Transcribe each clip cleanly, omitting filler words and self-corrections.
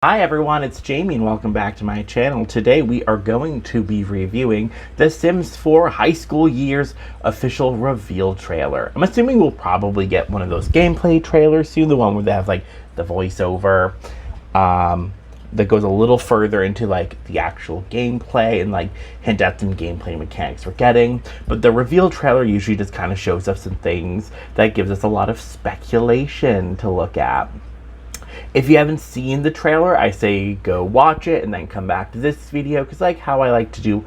Hi everyone, it's Jamie and welcome back to my channel. Today we are going to be reviewing The Sims 4 High School Years official reveal trailer. I'm assuming we'll probably get one of those gameplay trailers soon, the one where they have like the voiceover that goes a little further into like the actual gameplay and like hint at some gameplay mechanics we're getting. But the reveal trailer usually just kind of shows us some things that gives us a lot of speculation to look at. If you haven't seen the trailer, I say go watch it and then come back to this video, because like how I like to do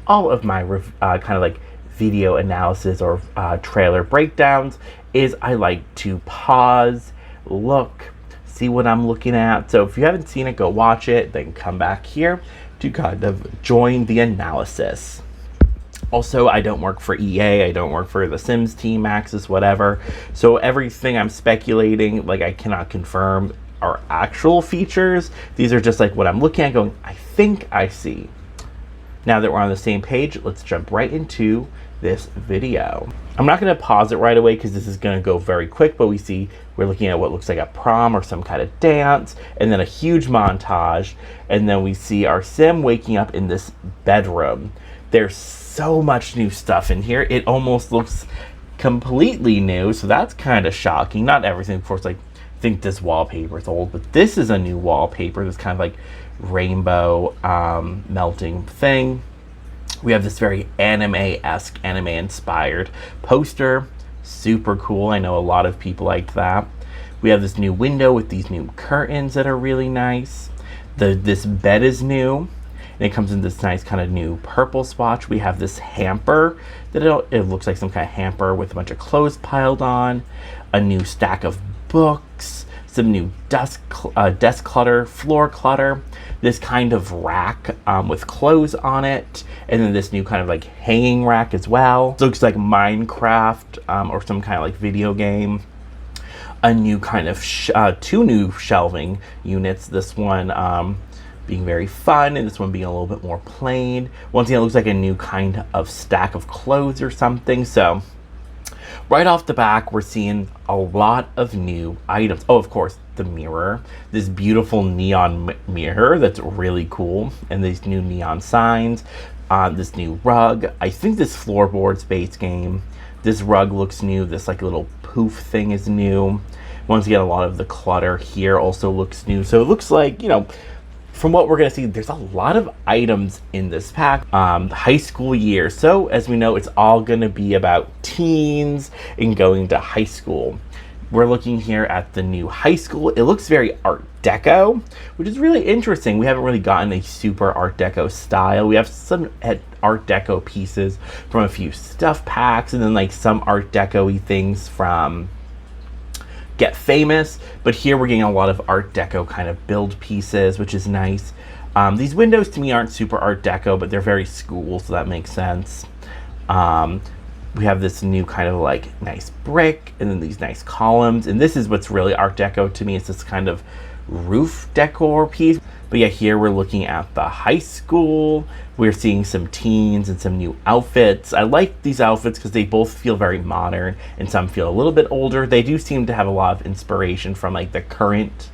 all of my kind of like video analysis or trailer breakdowns is I like to pause, look, see what I'm looking at. So if you haven't seen it, go watch it, then come back here to kind of join the analysis. Also, I don't work for EA, I don't work for the Sims team, Maxis, whatever. So everything I'm speculating, like I cannot confirm are actual features. These are just like what I'm looking at going, I think I see. Now that we're on the same page, let's jump right into this video. I'm not going to pause it right away because this is going to go very quick, but we're looking at what looks like a prom or some kind of dance, and then a huge montage, and then we see our Sim waking up in this bedroom. There's so much new stuff in here. It almost looks completely new, so that's kind of shocking. Not everything, of course, like I think this wallpaper is old, but this is a new wallpaper. This kind of like rainbow melting thing. We have this very anime-esque, anime-inspired poster. Super cool. I know a lot of people liked that. We have this new window with these new curtains that are really nice. This bed is new, and it comes in this nice kind of new purple swatch. We have this hamper that it looks like some kind of hamper with a bunch of clothes piled on. A new stack of books, some new desk clutter, floor clutter, this kind of rack with clothes on it, and then this new kind of like hanging rack as well. It looks like Minecraft or some kind of like video game. A new kind of two new shelving units. This one being very fun, and this one being a little bit more plain. Once again, it looks like a new kind of stack of clothes or something. So right off the back, we're seeing a lot of new items. Oh, of course, the mirror. This beautiful neon mirror that's really cool. And these new neon signs. This new rug. I think this floorboard's base game. This rug looks new. This like little poof thing is new. Once again, a lot of the clutter here also looks new. So it looks like, you know, from what we're going to see, there's a lot of items in this pack. High school year. So as we know, it's all going to be about teens and going to high school. We're looking here at the new high school. It looks very Art Deco, which is really interesting. We haven't really gotten a super Art Deco style. We have some Art Deco pieces from a few stuff packs, and then like some Art Deco-y things from Get Famous, but here we're getting a lot of Art Deco kind of build pieces, which is nice. These windows to me aren't super Art Deco, but they're very school, so that makes sense. We have this new kind of like nice brick, and then these nice columns, and this is what's really Art Deco to me. It's this kind of roof decor piece. But yeah, here we're looking at the high school. We're seeing some teens and some new outfits. I like these outfits because they both feel very modern and some feel a little bit older. They do seem to have a lot of inspiration from like the current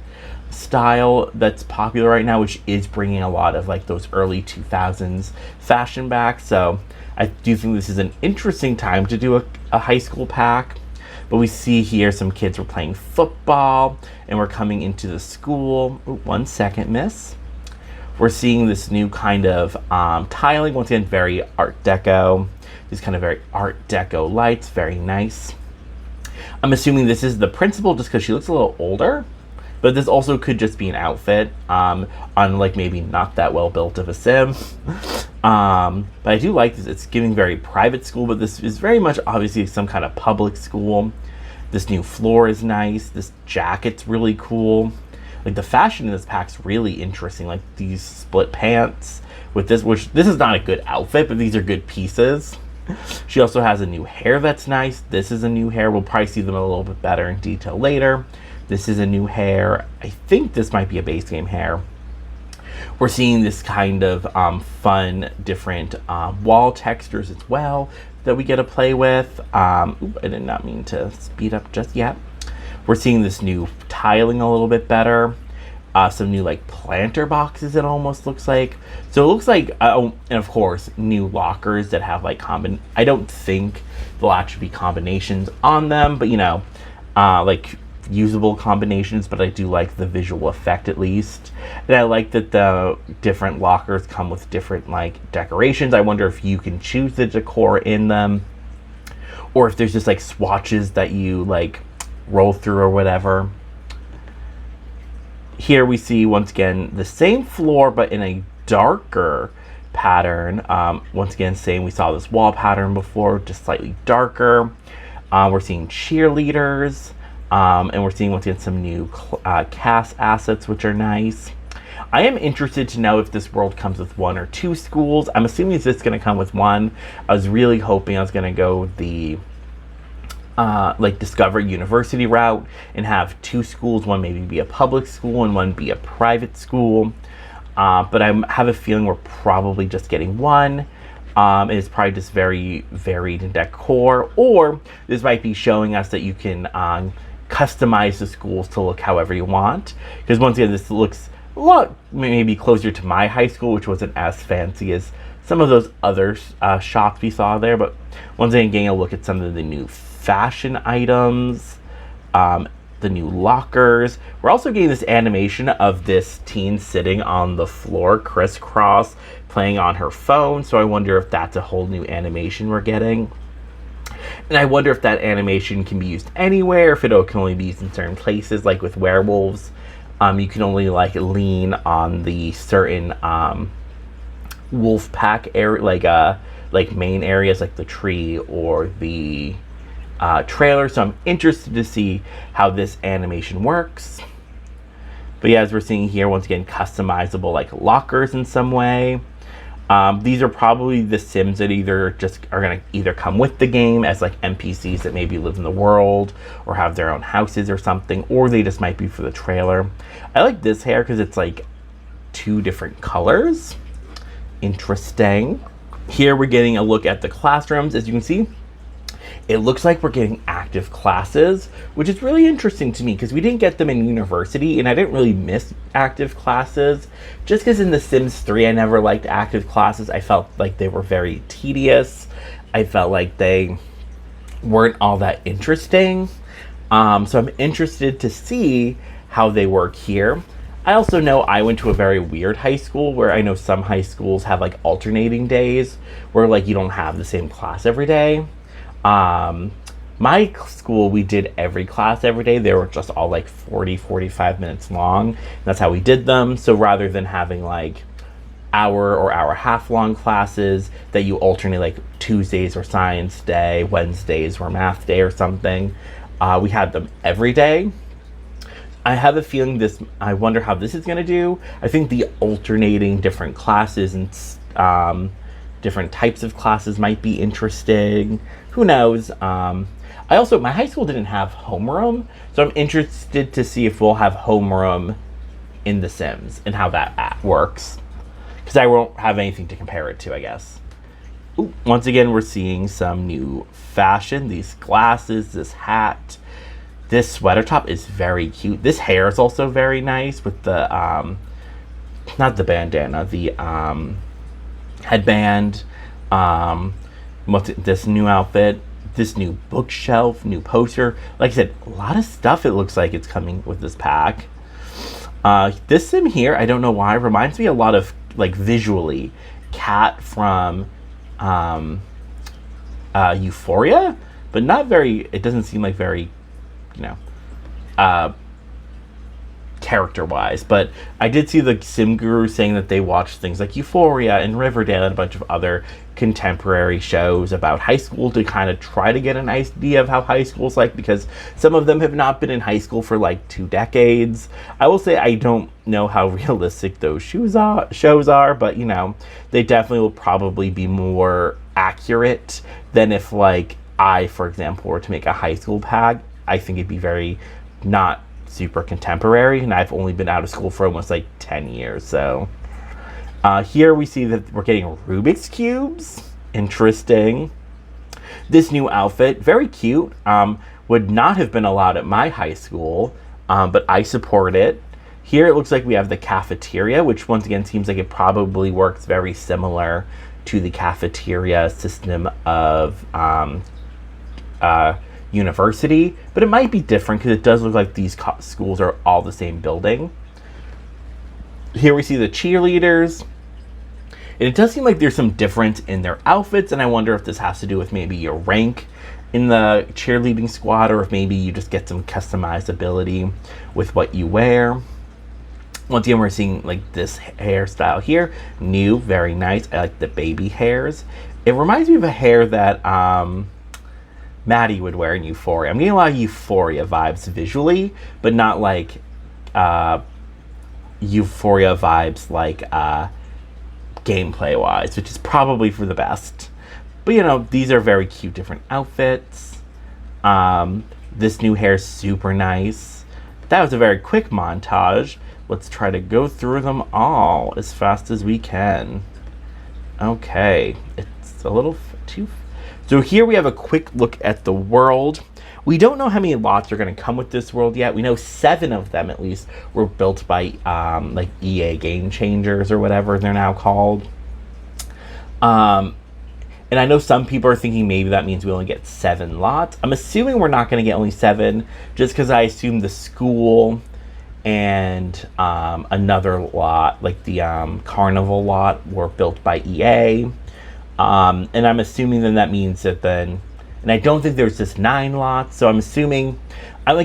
style that's popular right now, which is bringing a lot of like those early 2000s fashion back. So I do think this is an interesting time to do a high school pack. But we see here some kids were playing football, and we're coming into the school. Ooh, 1 second, miss. We're seeing this new kind of tiling. Once again, very Art Deco. These kind of very Art Deco lights, very nice. I'm assuming this is the principal just because she looks a little older. But this also could just be an outfit on like maybe not that well built of a Sim. But I do like this. It's giving very private school, but this is very much obviously some kind of public school. This new floor is nice. This jacket's really cool. Like the fashion in this pack's really interesting. Like these split pants with this, which this is not a good outfit, but these are good pieces. She also has a new hair that's nice. This is a new hair. We'll probably see them a little bit better in detail later. This is a new hair. I think this might be a base game hair. We're seeing this kind of fun, different wall textures as well that we get to play with. I did not mean to speed up just yet. We're seeing this new tiling a little bit better. some new like planter boxes, it almost looks like. So it looks like, and of course, new lockers that have like I don't think there'll actually be combinations on them, but like usable combinations, but I do like the visual effect at least. And I like that the different lockers come with different like decorations. I wonder if you can choose the decor in them, or if there's just like swatches that you like roll through or whatever. Here we see once again the same floor but in a darker pattern. Once again, same, we saw this wall pattern before, just slightly darker. We're seeing cheerleaders, and we're seeing once again some new cast assets, which are nice. I am interested to know if this world comes with 1 or 2 schools. I'm assuming it's going to come with 1. I was really hoping I was going to go the like Discover University route and have 2 schools, one maybe be a public school and one be a private school. But I have a feeling we're probably just getting 1. And it's probably just very varied in decor, or this might be showing us that you can customize the schools to look however you want. Because once again, this looks a lot maybe closer to my high school, which wasn't as fancy as some of those other shops we saw there. But once again, getting a look at some of the new fashion items, the new lockers. We're also getting this animation of this teen sitting on the floor crisscross playing on her phone, so I wonder if that's a whole new animation we're getting. And I wonder if that animation can be used anywhere, if it can only be used in certain places, like with werewolves. You can only like lean on the certain wolf pack area, like main areas like the tree or the trailer. So I'm interested to see how this animation works. But yeah, as we're seeing here, once again, customizable like lockers in some way. These are probably the Sims that are going to either come with the game as like NPCs that maybe live in the world or have their own houses or something, or they just might be for the trailer. I like this hair because it's like 2 different colors. Interesting. Here we're getting a look at the classrooms. As you can see, it looks like we're getting active classes, which is really interesting to me because we didn't get them in university, and I didn't really miss active classes. Just because in The Sims 3 I never liked active classes. I felt like they were very tedious. I felt like they weren't all that interesting. So I'm interested to see how they work here. I also know I went to a very weird high school where I know some high schools have like alternating days where like you don't have the same class every day. My school, we did every class every day. They were just all like 45 minutes long. That's how we did them. So rather than having like hour or hour half long classes that you alternate, like Tuesdays were science day, Wednesdays were math day or something, we had them every day. I have a feeling I wonder how this is going to do. I think the alternating different classes and different types of classes might be interesting. Who knows? My high school didn't have homeroom, so I'm interested to see if we'll have homeroom in The Sims and how that works. Because I won't have anything to compare it to, I guess. Ooh, once again, we're seeing some new fashion. These glasses, this hat, this sweater top is very cute. This hair is also very nice with the, not the bandana, the headband. This new outfit, this new bookshelf, new poster. Like I said, a lot of stuff it looks like it's coming with this pack. This sim here, I don't know why, reminds me a lot of, like visually, Cat from Euphoria, but not very, it doesn't seem like very, character-wise. But I did see the Sim Guru saying that they watched things like Euphoria and Riverdale and a bunch of other contemporary shows about high school to kind of try to get an idea of how high school's like, because some of them have not been in high school for like 2 decades. I will say I don't know how realistic those shows are, but they definitely will probably be more accurate than if like I, for example, were to make a high school pack. I think it'd be very not super contemporary, and I've only been out of school for almost like 10 years. So here we see that we're getting Rubik's Cubes. Interesting. This new outfit, very cute. Would not have been allowed at my high school, but I support it. Here it looks like we have the cafeteria, which once again seems like it probably works very similar to the cafeteria system of university, but it might be different because it does look like these schools are all the same building. Here we see the cheerleaders, and it does seem like there's some difference in their outfits, and I wonder if this has to do with maybe your rank in the cheerleading squad, or if maybe you just get some customizability with what you wear. Once again, we're seeing like this hairstyle here, new, very nice. I like the baby hairs. It reminds me of a hair that Maddie would wear in Euphoria. I'm getting a lot of Euphoria vibes visually, but not like Euphoria vibes like gameplay wise, which is probably for the best. But you know, these are very cute different outfits. This new hair is super nice. That was a very quick montage. Let's try to go through them all as fast as we can. Okay, it's a little too... So here we have a quick look at the world. We don't know how many lots are going to come with this world yet. We know 7 of them at least were built by like EA Game Changers or whatever they're now called. And I know some people are thinking maybe that means we only get 7 lots. I'm assuming we're not going to get only 7, just because I assume the school and another lot, like the carnival lot, were built by EA. And I'm assuming then that means that then, and I don't think there's just 9 lots, so I'm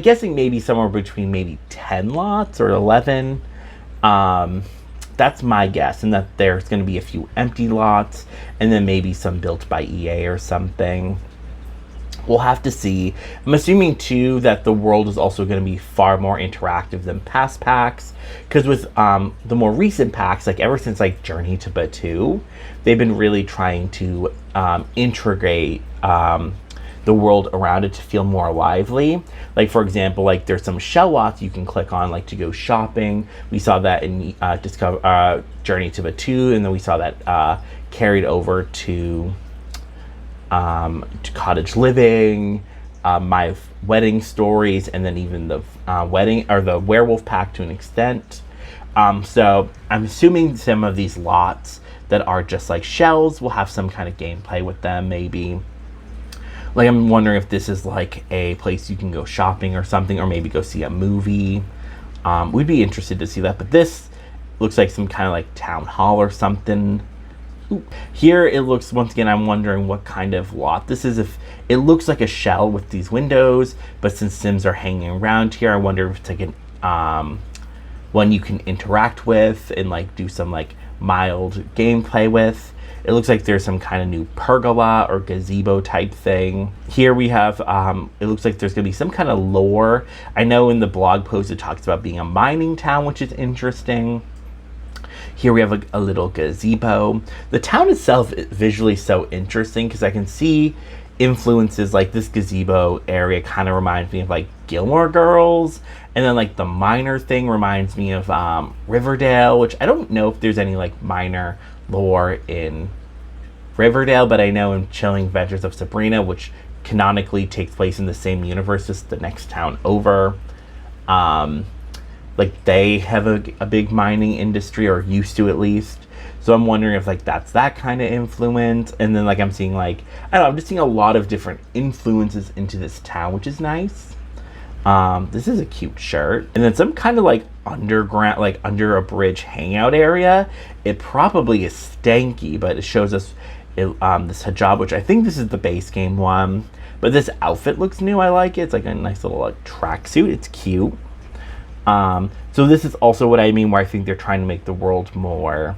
guessing maybe somewhere between maybe 10 lots or 11. That's my guess, and that there's going to be a few empty lots, and then maybe some built by EA or something. We'll have to see. I'm assuming too that the world is also going to be far more interactive than past packs, because with the more recent packs, like ever since like Journey to Batu, they've been really trying to integrate the world around it to feel more lively. Like for example, like there's some shell lots you can click on like to go shopping. We saw that in Journey to Batu, and then we saw that carried over to Cottage Living, My Wedding Stories, and then even the the Werewolf Pack to an extent. So I'm assuming some of these lots that are just like shells will have some kind of gameplay with them, maybe. Like I'm wondering if this is like a place you can go shopping or something, or maybe go see a movie. We'd be interested to see that, but this looks like some kind of like town hall or something. Ooh. Here it looks, once again, I'm wondering what kind of lot this is. If it looks like a shell with these windows, but since Sims are hanging around here, I wonder if it's like an one you can interact with and like do some like mild gameplay with. It looks like there's some kind of new pergola or gazebo type thing. Here we have, it looks like there's gonna be some kind of lore. I know in the blog post it talks about being a mining town, which is interesting. Here we have a little gazebo. The town itself is visually so interesting because I can see influences like this gazebo area kind of reminds me of like Gilmore Girls, and then like the miner thing reminds me of Riverdale, which I don't know if there's any like miner lore in Riverdale, but I know in Chilling Adventures of Sabrina, which canonically takes place in the same universe as the next town over, like they have a big mining industry, or used to at least. So I'm wondering if like that's that kind of influence. And then like I'm seeing like, I don't know, I'm just seeing a lot of different influences into this town, which is nice. This is a cute shirt. And then some kind of like underground, like under a bridge hangout area. It probably is stanky, but it shows us this hijab, which I think this is the base game one. But this outfit looks new. I like it. It's like a nice little like tracksuit. It's cute. So this is also what I mean, where I think they're trying to make the world more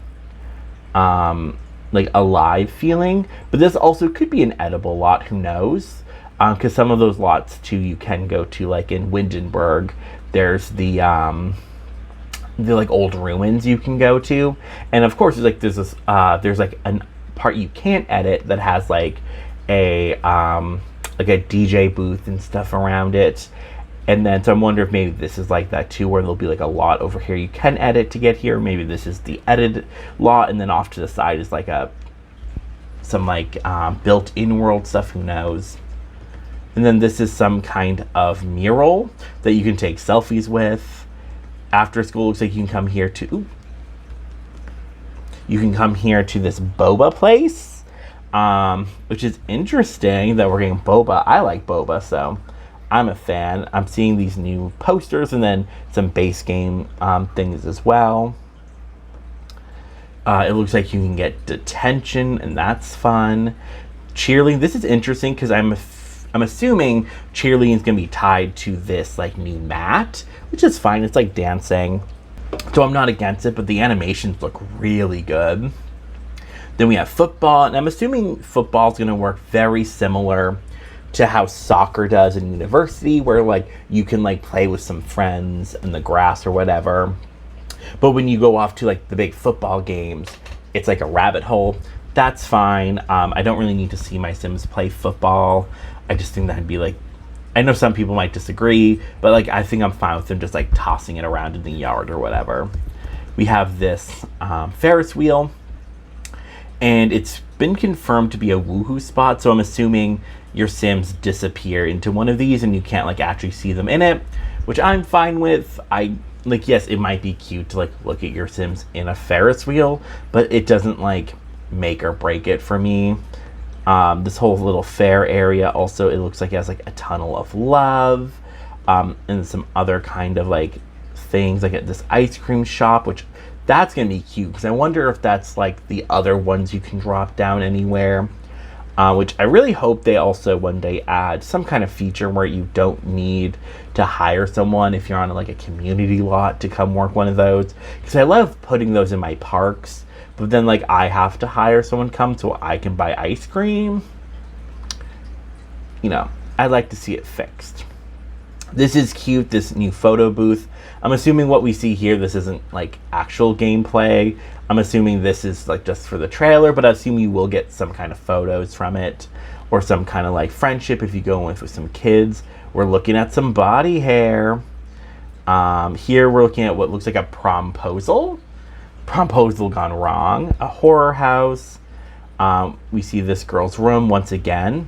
like alive feeling. But this also could be an edible lot, who knows? Because some of those lots too you can go to, like in Windenburg, there's the like old ruins you can go to, and of course there's like a part you can't edit that has like a DJ booth and stuff around it. And then, so I'm wondering if maybe this is like that too, where there'll be like a lot over here you can edit to get here. Maybe this is the edited lot, and then off to the side is like some built-in world stuff, who knows. And then this is some kind of mural that you can take selfies with. After school, looks like you can come here to... Ooh, you can come here to this boba place, which is interesting that we're getting boba. I like boba, so I'm a fan. I'm seeing these new posters and then some base game things as well. It looks like you can get detention, and that's fun. Cheerleading. This is interesting because I'm assuming cheerleading is going to be tied to this like new mat, which is fine. It's like dancing. So I'm not against it, but the animations look really good. Then we have football, and I'm assuming football is going to work very similar to how soccer does in university, where like you can like play with some friends in the grass or whatever. But when you go off to like the big football games, it's like a rabbit hole. That's fine. I don't really need to see my Sims play football. I just think that'd be like, I know some people might disagree, but like I think I'm fine with them just like tossing it around in the yard or whatever. We have this Ferris wheel, and it's been confirmed to be a woohoo spot, so I'm assuming your Sims disappear into one of these and you can't like actually see them in it, which I'm fine with. Like, yes, it might be cute to like look at your Sims in a Ferris wheel, but it doesn't like make or break it for me. This whole little fair area also, it looks like it has like a tunnel of love, and some other kind of like things, like at this ice cream shop, which that's gonna be cute because I wonder if that's like the other ones you can drop down anywhere, which I really hope they also one day add some kind of feature where you don't need to hire someone if you're on like a community lot to come work one of those, because I love putting those in my parks. But then, like, I have to hire someone come so I can buy ice cream. You know, I'd like to see it fixed. This is cute, this new photo booth. I'm assuming what we see here, this isn't, like, actual gameplay. I'm assuming this is, like, just for the trailer, but I assume you will get some kind of photos from it. Or some kind of, like, friendship if you go with some kids. We're looking at some body hair. Here we're looking at what looks like a promposal. Proposal gone wrong. A horror house. We see this girl's room once again.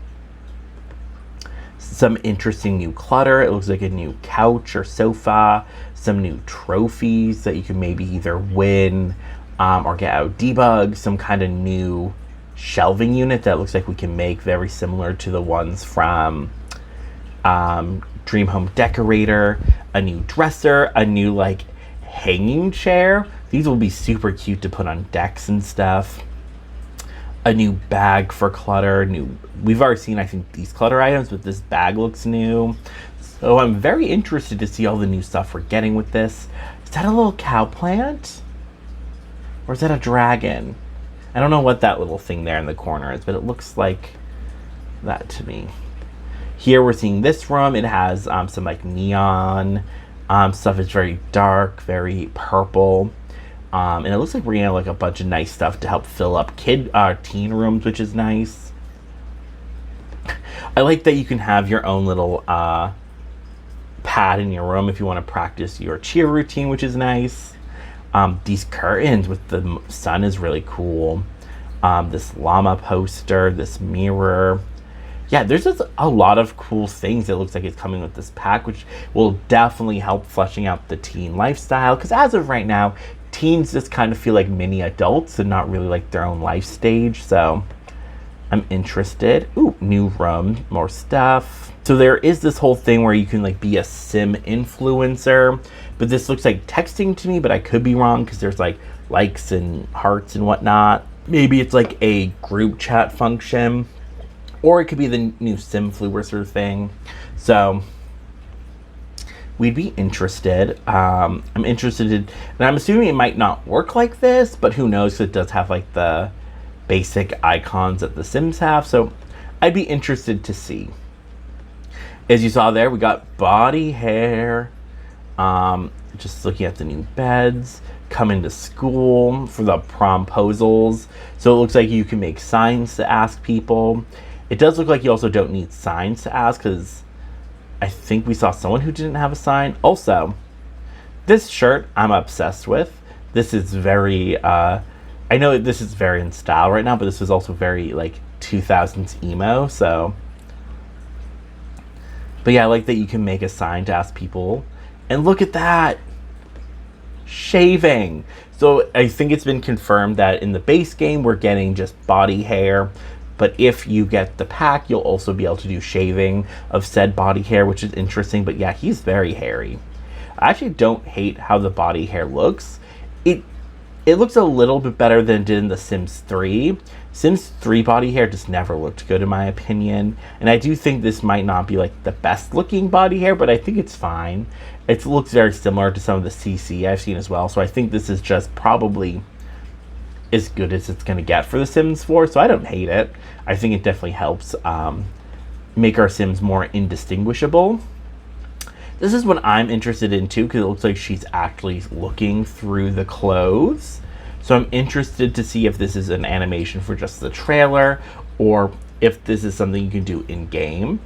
Some interesting new clutter. It looks like a new couch or sofa. Some new trophies that you can maybe either win or get out debug. Some kind of new shelving unit that looks like we can make very similar to the ones from Dream Home Decorator. A new dresser. A new like hanging chair. These will be super cute to put on decks and stuff. A new bag for clutter. We've already seen, I think, these clutter items, but this bag looks new. So I'm very interested to see all the new stuff we're getting with this. Is that a little cow plant? Or is that a dragon? I don't know what that little thing there in the corner is, but it looks like that to me. Here we're seeing this room. It has some like neon stuff. It's very dark, very purple. And it looks like we're gonna have like a bunch of nice stuff to help fill up teen rooms, which is nice. I like that you can have your own little pad in your room if you want to practice your cheer routine, which is nice. These curtains with the sun is really cool. This llama poster, this mirror. Yeah, there's just a lot of cool things it looks like it's coming with this pack, which will definitely help fleshing out the teen lifestyle. Because as of right now, teens just kind of feel like mini adults and not really like their own life stage. So I'm interested. Ooh, new room, more stuff. So there is this whole thing where you can like be a sim influencer, but this looks like texting to me, but I could be wrong because there's like likes and hearts and whatnot. Maybe it's like a group chat function, or it could be the new simfluencer thing. So we'd be interested. I'm interested in, and I'm assuming it might not work like this, but who knows, 'cause it does have like the basic icons that the Sims have. So I'd be interested to see. As you saw there, we got body hair. Just looking at the new beds. Coming to school for the promposals. So it looks like you can make signs to ask people. It does look like you also don't need signs to ask, because I think we saw someone who didn't have a sign. Also, this shirt I'm obsessed with. This is very, I know this is very in style right now, but this was also very like 2000s emo, so. But yeah, I like that you can make a sign to ask people. And look at that. shaving. So I think it's been confirmed that in the base game, we're getting just body hair. But if you get the pack, you'll also be able to do shaving of said body hair, which is interesting. But yeah, he's very hairy. I actually don't hate how the body hair looks. It looks a little bit better than it did in The Sims 3. Sims 3 body hair just never looked good in my opinion. And I do think this might not be like the best looking body hair, but I think it's fine. It looks very similar to some of the CC I've seen as well. So I think this is just probably as good as it's going to get for The Sims 4. So I don't hate it. I think it definitely helps make our Sims more indistinguishable. This is what I'm interested in too, because it looks like she's actually looking through the clothes. So I'm interested to see if this is an animation for just the trailer, or if this is something you can do in game.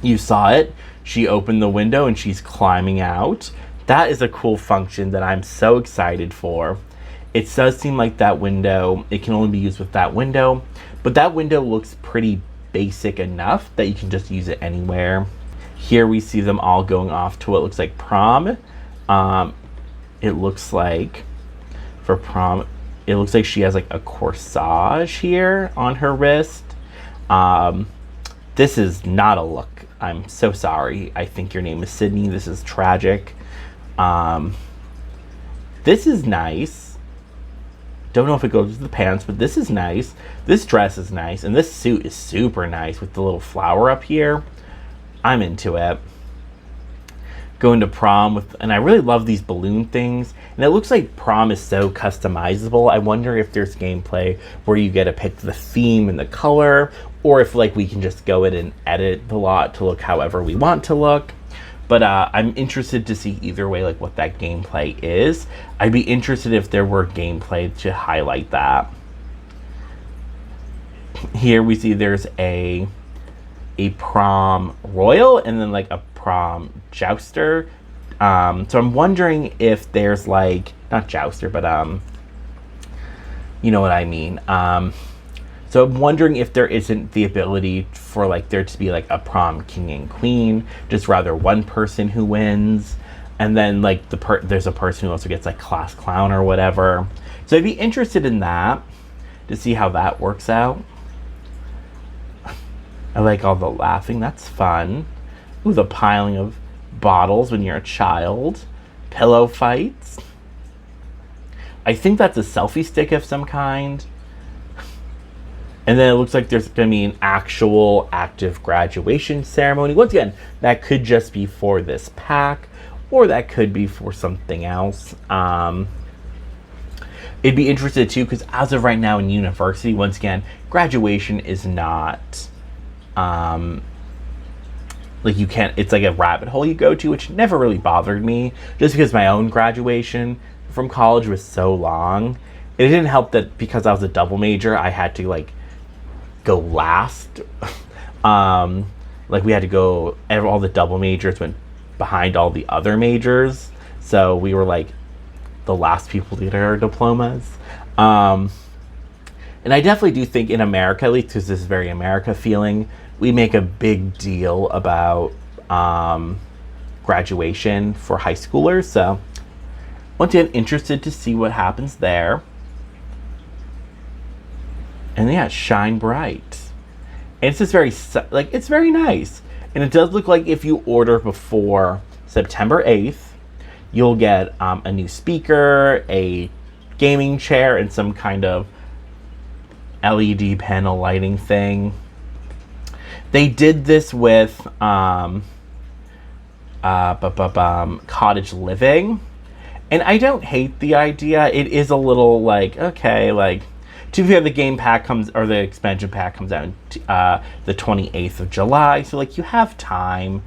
You saw it. She opened the window and she's climbing out. That is a cool function that I'm so excited for. It does seem like that window, it can only be used with that window, but that window looks pretty basic enough that you can just use it anywhere. Here we see them all going off to what looks like prom. It looks like for prom, it looks like she has like a corsage here on her wrist. This is not a look. I'm so sorry. I think your name is Sydney. This is tragic. This is nice. Don't know if it goes with the pants, but this is nice. This dress is nice, and this suit is super nice with the little flower up here. I'm into it. Going to prom with, and I really love these balloon things. And it looks like prom is so customizable. I wonder if there's gameplay where you get to pick the theme and the color, or if like we can just go in and edit the lot to look however we want to look. But I'm interested to see either way, like what that gameplay is. I'd be interested if there were gameplay to highlight that. Here we see there's a prom royal and then like a prom jouster. So I'm wondering if there's like, not jouster, but you know what I mean. So I'm wondering if there isn't the ability for like there to be like a prom king and queen, just rather one person who wins, and then like there's a person who also gets like class clown or whatever. So I'd be interested in that to see how that works out. I like all the laughing. That's fun. Ooh, the piling of bottles when you're a child. Pillow fights. I think that's a selfie stick of some kind. And then it looks like there's going to be an actual active graduation ceremony. Once again, that could just be for this pack, or that could be for something else. It'd be interesting too, because as of right now in university, once again, graduation is not... like you can't, it's like a rabbit hole you go to, which never really bothered me, just because my own graduation from college was so long. It didn't help that because I was a double major, I had to like go last. Like we had to go, all the double majors went behind all the other majors, so we were like the last people to get our diplomas. And I definitely do think in America, at least because this is very America feeling, we make a big deal about graduation for high schoolers. So once again, interested to see what happens there. And yeah, shine bright. And it's just very, like, it's very nice. And it does look like if you order before September 8th, you'll get a new speaker, a gaming chair, and some kind of LED panel lighting thing. They did this with cottage living, and I don't hate the idea. It is a little like, okay, like, to be fair, the game pack comes, or the expansion pack comes out the 28th of July, so like you have time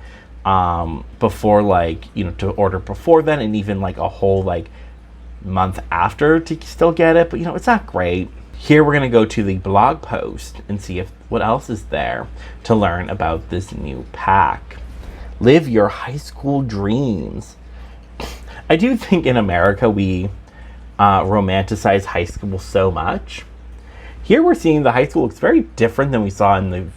before, like, you know, to order before then, and even like a whole like month after to still get it. But you know, it's not great. Here we're going to go to the blog post and see if what else is there to learn about this new pack. Live your high school dreams. I do think in America we romanticize high school so much. Here we're seeing the high school looks very different than we saw in the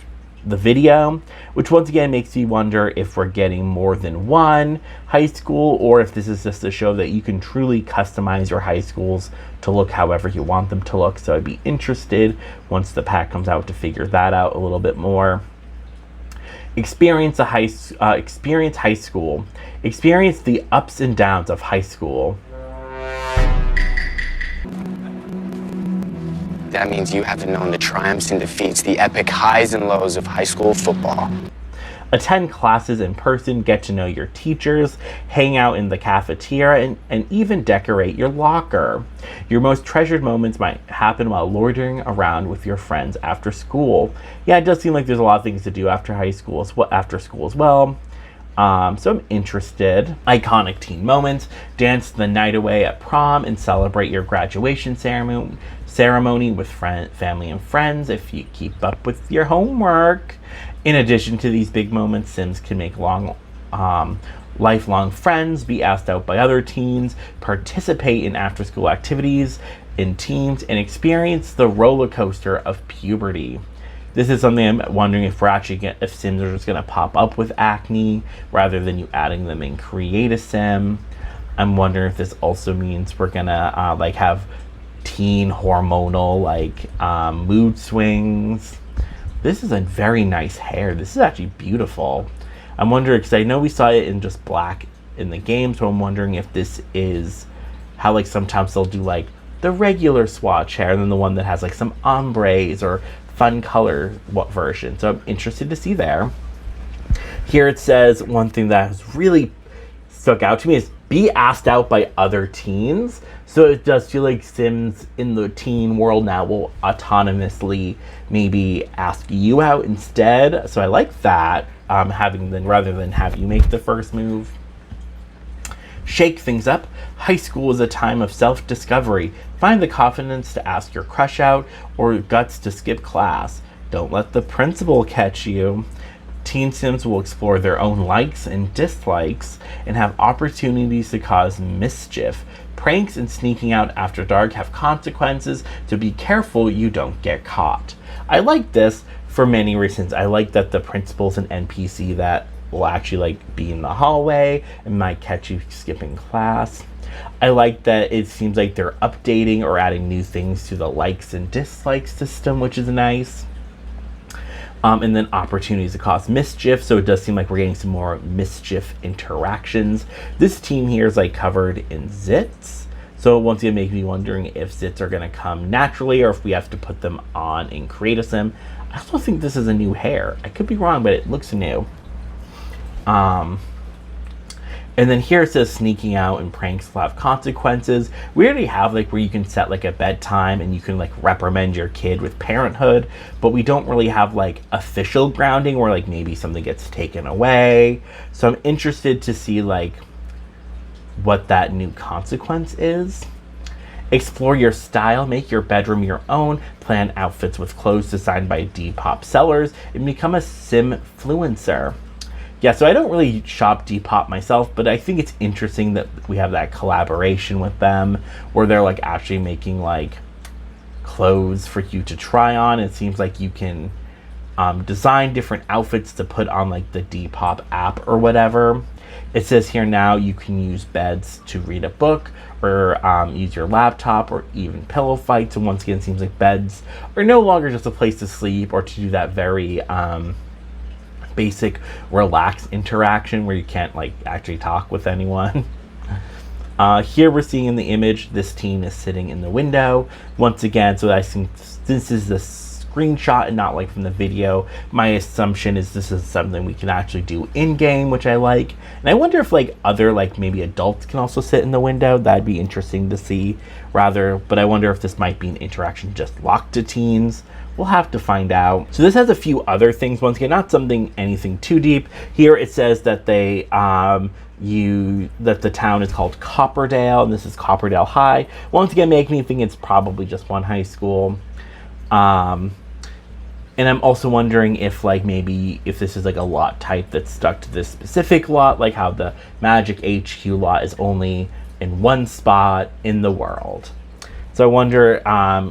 the video, which once again makes me wonder if we're getting more than one high school, or if this is just a show that you can truly customize your high schools to look however you want them to look. So I'd be interested once the pack comes out to figure that out a little bit more. Experience high school. Experience the ups and downs of high school. That means you haven't known the triumphs and defeats, the epic highs and lows of high school football. Attend classes in person, get to know your teachers, hang out in the cafeteria, and even decorate your locker. Your most treasured moments might happen while loitering around with your friends after school. Yeah, it does seem like there's a lot of things to do after school as well. So I'm interested. Iconic teen moments. Dance the night away at prom and celebrate your graduation ceremony with family and friends if you keep up with your homework. In addition to these big moments, Sims can make lifelong friends, be asked out by other teens, participate in after-school activities in teams, and experience the roller coaster of puberty. This is something I'm wondering if if Sims are just going to pop up with acne rather than you adding them in Create a Sim. I'm wondering if this also means we're going to have teen hormonal mood swings. This is a very nice hair. This is actually beautiful. I'm wondering, because I know we saw it in just black in the game, so I'm wondering if this is how sometimes they'll do the regular swatch hair and then the one that has some ombres or fun color version. So I'm interested to see there. Here it says one thing that has really stuck out to me is be asked out by other teens. So it does feel like Sims in the teen world now will autonomously maybe ask you out instead. So I like that, rather than have you make the first move. Shake things up. High school is a time of self-discovery. Find the confidence to ask your crush out or guts to skip class. Don't let the principal catch you. Teen Sims will explore their own likes and dislikes and have opportunities to cause mischief. Pranks and sneaking out after dark have consequences, so be careful you don't get caught. I like this for many reasons. I like that the principal's an NPC that will actually be in the hallway and might catch you skipping class. I like that it seems like they're updating or adding new things to the likes and dislikes system, which is nice. And then opportunities to cause mischief, so it does seem like we're getting some more mischief interactions. This team here is covered in zits, so once again makes me wondering if zits are going to come naturally or if we have to put them on in Create a Sim. I also think this is a new hair. I could be wrong, but it looks new. And then here it says sneaking out and pranks will have consequences. We already have where you can set a bedtime and you can reprimand your kid with parenthood, but we don't really have official grounding where maybe something gets taken away. So I'm interested to see what that new consequence is. Explore your style, make your bedroom your own, plan outfits with clothes designed by Depop sellers, and become a Simfluencer. Yeah, so I don't really shop Depop myself, but I think it's interesting that we have that collaboration with them where they're actually making clothes for you to try on. It seems like you can design different outfits to put on the Depop app or whatever. It says here now you can use beds to read a book or use your laptop or even pillow fights. And once again, it seems like beds are no longer just a place to sleep or to do that very basic relaxed interaction where you can't actually talk with anyone. Here we're seeing in the image this teen is sitting in the window once again, so I think this is the screenshot and not from the video. My assumption is this is something we can actually do in game, which I like. And I wonder if other maybe adults can also sit in the window. That'd be interesting to see but I wonder if this might be an interaction just locked to teens. We'll have to find out. So this has a few other things. Once again, not anything too deep. Here it says that they that the town is called Copperdale, and this is Copperdale High. Once again, make me think it's probably just one high school. And I'm also wondering if maybe if this is a lot type that's stuck to this specific lot, how the Magic HQ lot is only in one spot in the world. So I wonder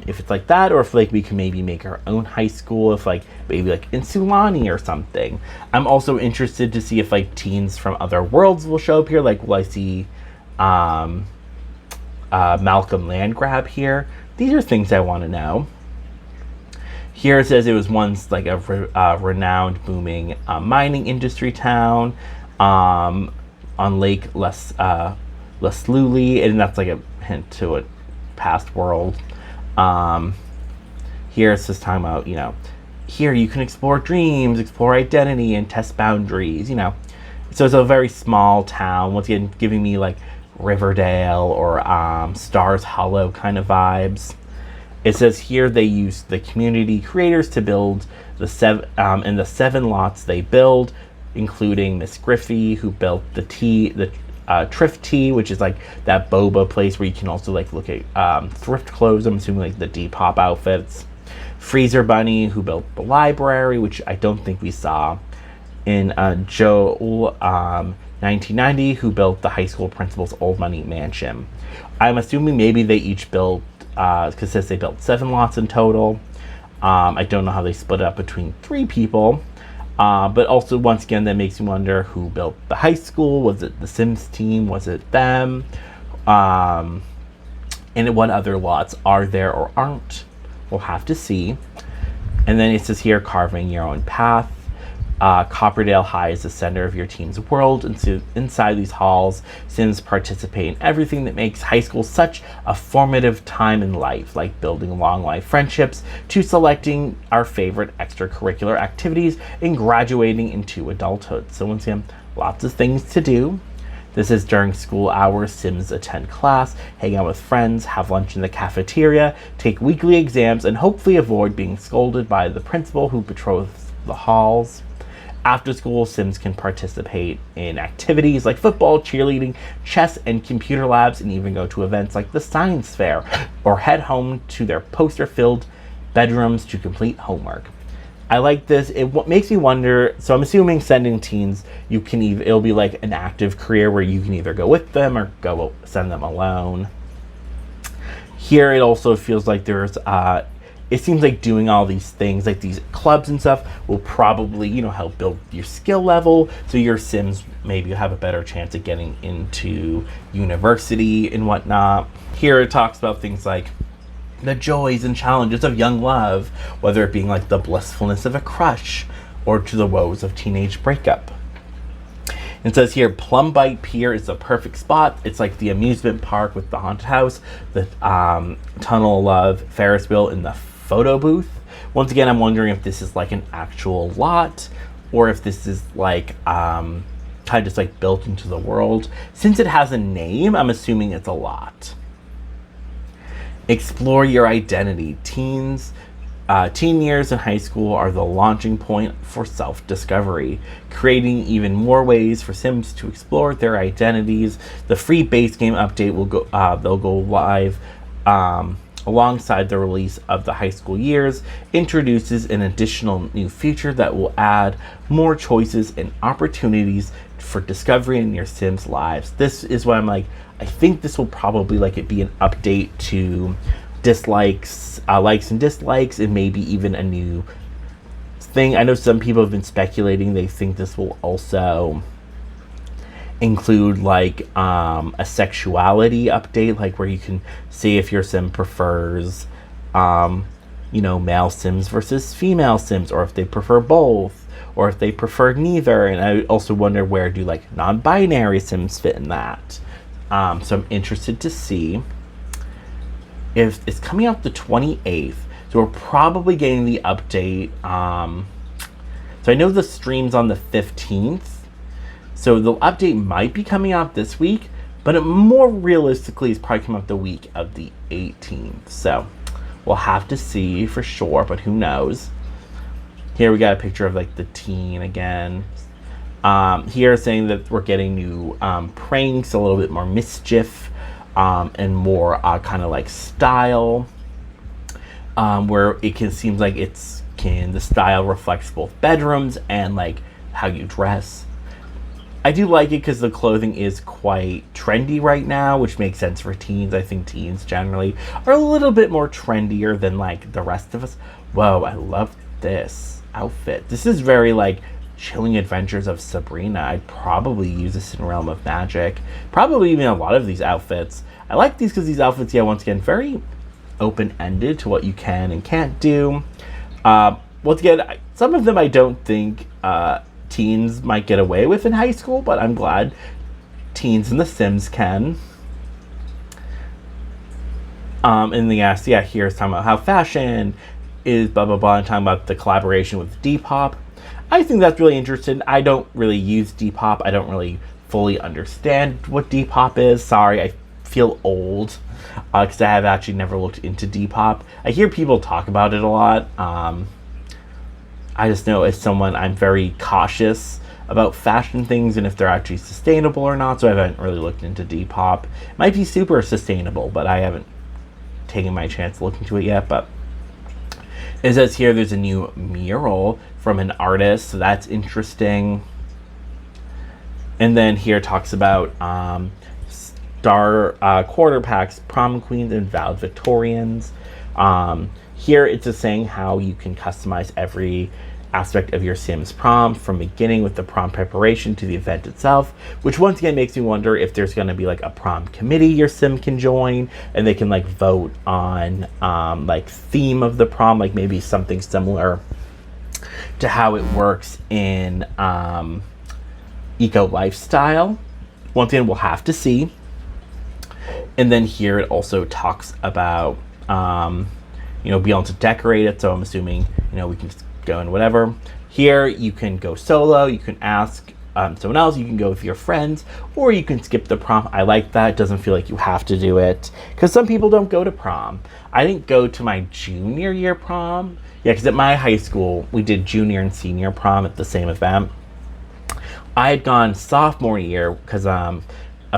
if it's like that, or if like we can maybe make our own high school, if like maybe like in Sulani or something. I'm also interested to see if like teens from other worlds will show up here. Like, will I see Malcolm Landgrab here? These are things I want to know. Here it says it was once like a renowned, booming mining industry town on Lake Lesluli, and that's like a hint to a past world. Here it's just talking about, here you can explore dreams, explore identity, and test boundaries, So it's a very small town, once again giving me like Riverdale or Stars Hollow kind of vibes. It says here they use the community creators to build the 7 lots they build, including Miss Griffey, who built the Thrift Tea, which is like that boba place where you can also like look at thrift clothes. I'm assuming like the Depop outfits. Freezer Bunny, who built the library, which I don't think we saw. In Joel 1990, who built the high school principal's old money mansion. I'm assuming maybe they each built, because it says they built 7 lots in total. I don't know how they split it up between 3 people. But also, once again, that makes me wonder who built the high school. Was it the Sims team? Was it them? And what other lots are there or aren't? We'll have to see. And then it says here, carving your own path. Copperdale High is the center of your team's world, and so inside these halls, Sims participate in everything that makes high school such a formative time in life, like building long life friendships, to selecting our favorite extracurricular activities, and graduating into adulthood. So once again, lots of things to do. This is during school hours. Sims attend class, hang out with friends, have lunch in the cafeteria, take weekly exams, and hopefully avoid being scolded by the principal who patrols the halls. After school, Sims can participate in activities like football, cheerleading, chess, and computer labs, and even go to events like the science fair, or head home to their poster-filled bedrooms to complete homework. I like this. It makes me wonder, so I'm assuming sending teens, it'll be like an active career where you can either go with them or send them alone. Here it also feels like there's it seems like doing all these things, like these clubs and stuff, will probably, help build your skill level. So your Sims, maybe you have a better chance of getting into university and whatnot. Here it talks about things like the joys and challenges of young love, whether it being like the blissfulness of a crush or to the woes of teenage breakup. It says here, Plum Bite Pier is the perfect spot. It's like the amusement park with the haunted house, the Tunnel of Love Ferris wheel in the photo booth. Once again, I'm wondering if this is like an actual lot or if this is like kind of just like built into the world. Since it has a name, I'm assuming it's a lot. Explore your identity. Teen years in high school are the launching point for self-discovery, creating even more ways for Sims to explore their identities. The free base game update they'll go live alongside the release of the high school years, introduces an additional new feature that will add more choices and opportunities for discovery in your Sims lives. This is why I'm like, I think this will probably be an update to dislikes, likes and dislikes, and maybe even a new thing. I know some people have been speculating they think this will also include a sexuality update, where you can see if your sim prefers male Sims versus female Sims, or if they prefer both, or if they prefer neither. And I also wonder, where do non-binary Sims fit in that? So I'm interested to see. If it's coming out the 28th, so we're probably getting the update. So I know the stream's on the 15th, so the update might be coming out this week, but it more realistically is probably coming out the week of the 18th. So we'll have to see for sure, but who knows. Here we got a picture of the teen again. Here saying that we're getting new pranks, a little bit more mischief. And more kind of style, where it seems like the style reflects both bedrooms and how you dress. I do like it because the clothing is quite trendy right now, which makes sense for teens. I think teens generally are a little bit more trendier than like the rest of us. Whoa, I love this outfit. This is very like Chilling Adventures of Sabrina. I'd probably use this in Realm of Magic. Probably even a lot of these outfits. I like these because these outfits, yeah, once again, very open-ended to what you can and can't do. Once again, some of them I don't think teens might get away with in high school, but I'm glad teens in The Sims can. And yeah, here's talking about how fashion is blah blah blah, and talking about the collaboration with Depop. I think that's really interesting. I don't really use Depop. I don't really fully understand what Depop is. Sorry, I feel old because I have actually never looked into Depop. I hear people talk about it a lot. I just know as someone, I'm very cautious about fashion things and if they're actually sustainable or not, so I haven't really looked into Depop. It might be super sustainable, but I haven't taken my chance to look into it yet. But it says here there's a new mural from an artist, so that's interesting. And then here it talks about star quarter packs, prom queens, and valedictorians. Here it's just saying how you can customize every aspect of your Sims prom, from beginning with the prom preparation to the event itself, which once again makes me wonder if there's going to be like a prom committee your Sim can join and they can like vote on like theme of the prom, like maybe something similar to how it works in Eco Lifestyle. Once again, we'll have to see. And then here it also talks about be able to decorate it, so I'm assuming we can just go in whatever. Here you can go solo, you can ask someone else, you can go with your friends, or you can skip the prom. I like that. It doesn't feel like you have to do it, because some people don't go to prom. I didn't go to my junior year prom. Yeah, because at my high school we did junior and senior prom at the same event. I had gone sophomore year because a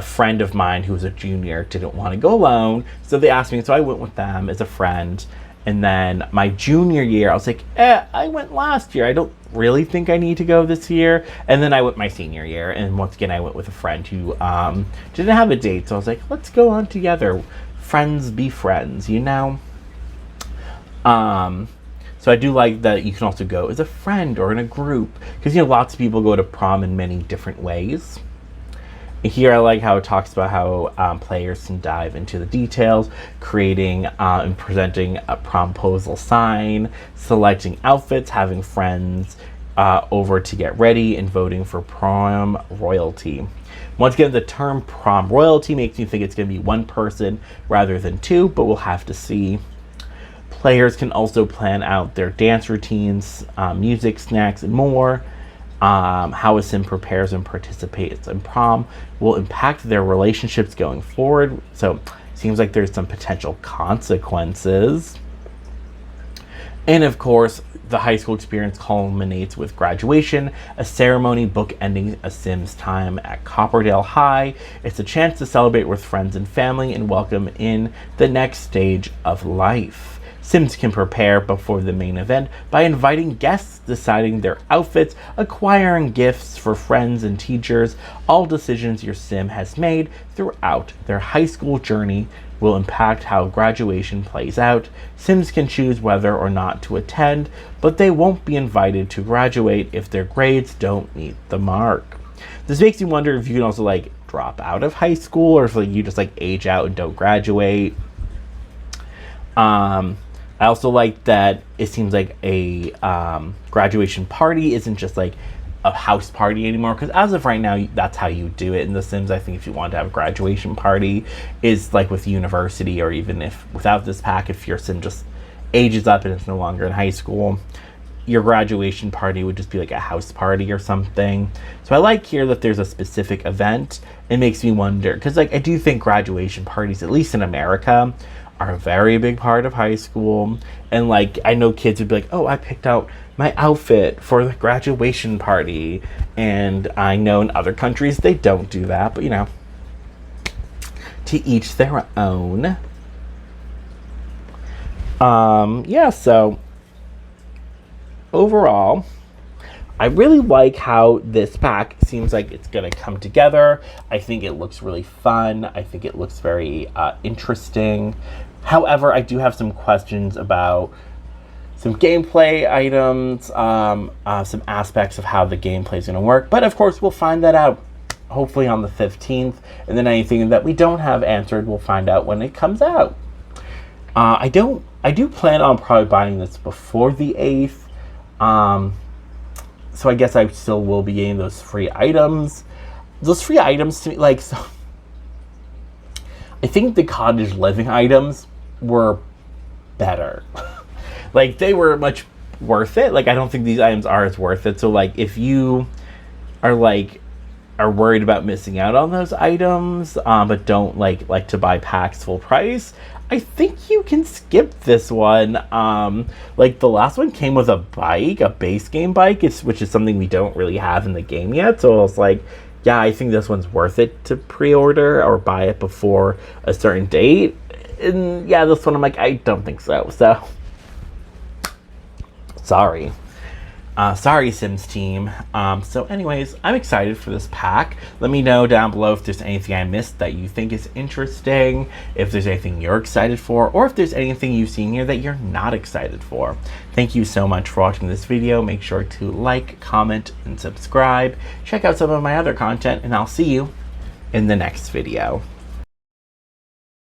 friend of mine who was a junior didn't want to go alone, so they asked me, so I went with them as a friend. And then my junior year, I was like, I went last year. I don't really think I need to go this year. And then I went my senior year. And once again, I went with a friend who didn't have a date. So I was like, let's go on together. Friends be friends, So I do like that you can also go as a friend or in a group. Because, lots of people go to prom in many different ways. Here I like how it talks about how players can dive into the details, creating and presenting a promposal sign, selecting outfits, having friends over to get ready, and voting for prom royalty. Once again, the term prom royalty makes me think it's going to be one person rather than two, but we'll have to see. Players can also plan out their dance routines, music, snacks, and more. How a Sim prepares and participates in prom will impact their relationships going forward. So it seems like there's some potential consequences. And of course, the high school experience culminates with graduation, a ceremony bookending a Sim's time at Copperdale High. It's a chance to celebrate with friends and family and welcome in the next stage of life. Sims can prepare before the main event by inviting guests, deciding their outfits, acquiring gifts for friends and teachers. All decisions your Sim has made throughout their high school journey will impact how graduation plays out. Sims can choose whether or not to attend, but they won't be invited to graduate if their grades don't meet the mark. This makes me wonder if you can also drop out of high school, or if you just age out and don't graduate. I also like that it seems like a graduation party isn't just a house party anymore, because as of right now, that's how you do it in The Sims. I think if you want to have a graduation party is with university, or even if without this pack, if your Sim just ages up and it's no longer in high school, your graduation party would just be a house party or something. So I like here that there's a specific event. It makes me wonder, because I do think graduation parties, at least in America, are a very big part of high school. And I know kids would be like, oh, I picked out my outfit for the graduation party. And I know in other countries they don't do that, but to each their own. So overall, I really like how this pack seems like it's going to come together. I think it looks really fun. I think it looks very interesting. However, I do have some questions about some gameplay items, some aspects of how the gameplay is going to work. But of course, we'll find that out hopefully on the 15th. And then anything that we don't have answered, we'll find out when it comes out. I do plan on probably buying this before the 8th. So I guess I still will be getting those free items. Those free items to me, like, so I think the cottage living items were better. Like, they were much worth it. Like, I don't think these items are as worth it. So, like, if you are worried about missing out on those items, but don't like to buy packs full price, I think you can skip this one. Like, the last one came with a bike, a base game bike, which is something we don't really have in the game yet. So I was like, yeah, I think this one's worth it to pre-order or buy it before a certain date. And yeah, this one I'm like, I don't think so. So sorry. Sorry, Sims team. So anyways, I'm excited for this pack. Let me know down below if there's anything I missed that you think is interesting, if there's anything you're excited for, or if there's anything you've seen here that you're not excited for. Thank you so much for watching this video. Make sure to like, comment, and subscribe. Check out some of my other content, and I'll see you in the next video.